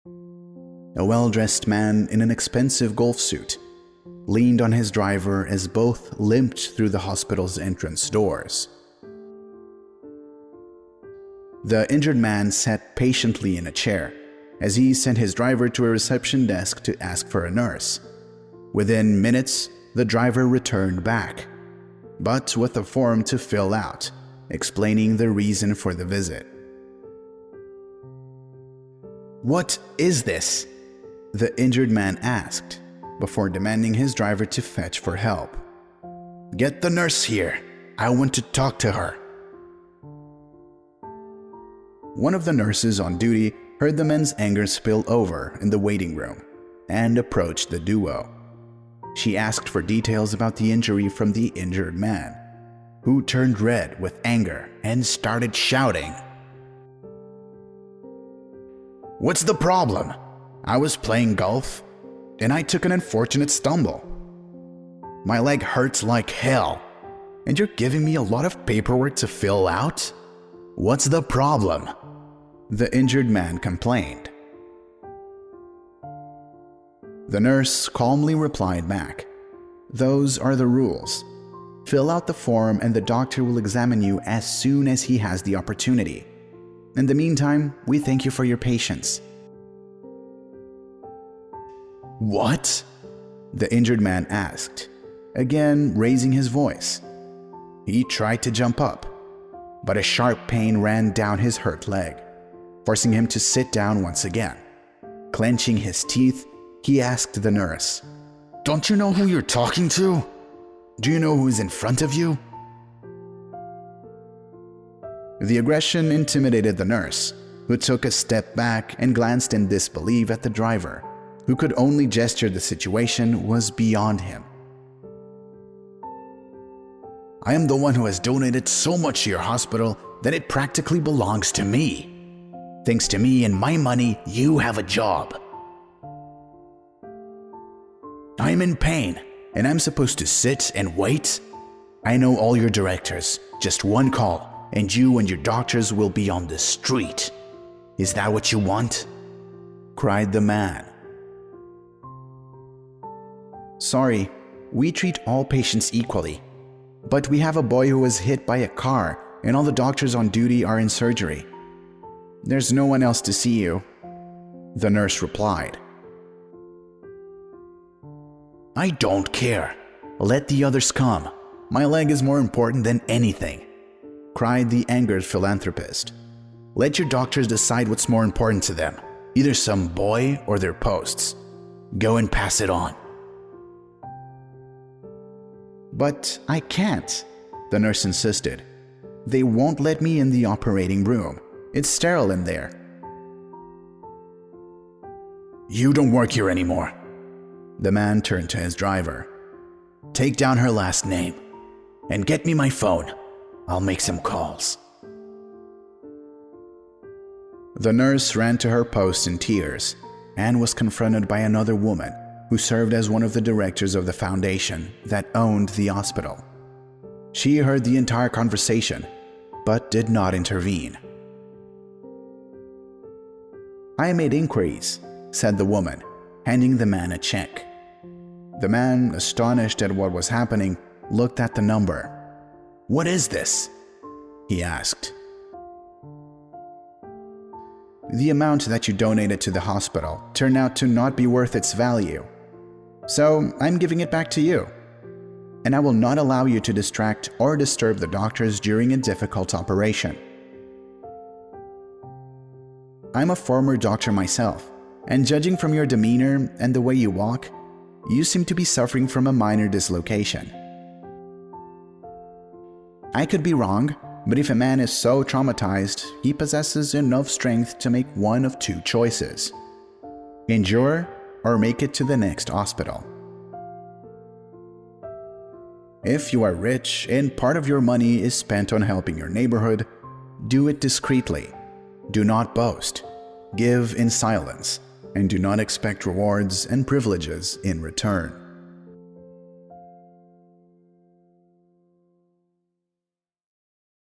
A well-dressed man in an expensive golf suit leaned on his driver as both limped through the hospital's entrance doors. The injured man sat patiently in a chair as he sent his driver to a reception desk to ask for a nurse. Within minutes, the driver returned back, but with a form to fill out, explaining the reason for the visit. "What is this?" the injured man asked, before demanding his driver to fetch for help. "Get the nurse here. I want to talk to her." One of the nurses on duty heard the men's anger spill over in the waiting room and approached the duo. She asked for details about the injury from the injured man, who turned red with anger and started shouting. "What's the problem? I was playing golf and I took an unfortunate stumble. My leg hurts like hell, and you're giving me a lot of paperwork to fill out? What's the problem?" the injured man complained. The nurse calmly replied back, "Those are the rules. Fill out the form and the doctor will examine you as soon as he has the opportunity. In the meantime, we thank you for your patience." "What?" the injured man asked, again raising his voice. He tried to jump up, but a sharp pain ran down his hurt leg, forcing him to sit down once again. Clenching his teeth, he asked the nurse, "Don't you know who you're talking to? Do you know who is in front of you?" The aggression intimidated the nurse, who took a step back and glanced in disbelief at the driver, who could only gesture the situation was beyond him. "I am the one who has donated so much to your hospital that it practically belongs to me. Thanks to me and my money, you have a job. I'm in pain, and I'm supposed to sit and wait? I know all your directors. Just one call, and you and your doctors will be on the street. Is that what you want?" cried the man. "Sorry, we treat all patients equally, but we have a boy who was hit by a car, and all the doctors on duty are in surgery. There's no one else to see you," the nurse replied. "I don't care. Let the others come. My leg is more important than anything," cried the angered philanthropist. "Let your doctors decide what's more important to them, either some boy or their posts. Go and pass it on." "But I can't," the nurse insisted. "They won't let me in the operating room. It's sterile in there." "You don't work here anymore." The man turned to his driver. "Take down her last name and get me my phone. I'll make some calls." The nurse ran to her post in tears and was confronted by another woman who served as one of the directors of the foundation that owned the hospital. She heard the entire conversation but did not intervene. "I made inquiries," said the woman, handing the man a check. The man, astonished at what was happening, looked at the number. "What is this?" he asked. "The amount that you donated to the hospital turned out to not be worth its value. So I'm giving it back to you. And I will not allow you to distract or disturb the doctors during a difficult operation. I'm a former doctor myself, and judging from your demeanor and the way you walk, you seem to be suffering from a minor dislocation. I could be wrong, but if a man is so traumatized, he possesses enough strength to make one of two choices: endure or make it to the next hospital. If you are rich and part of your money is spent on helping your neighborhood, do it discreetly. Do not boast. Give in silence, and do not expect rewards and privileges in return."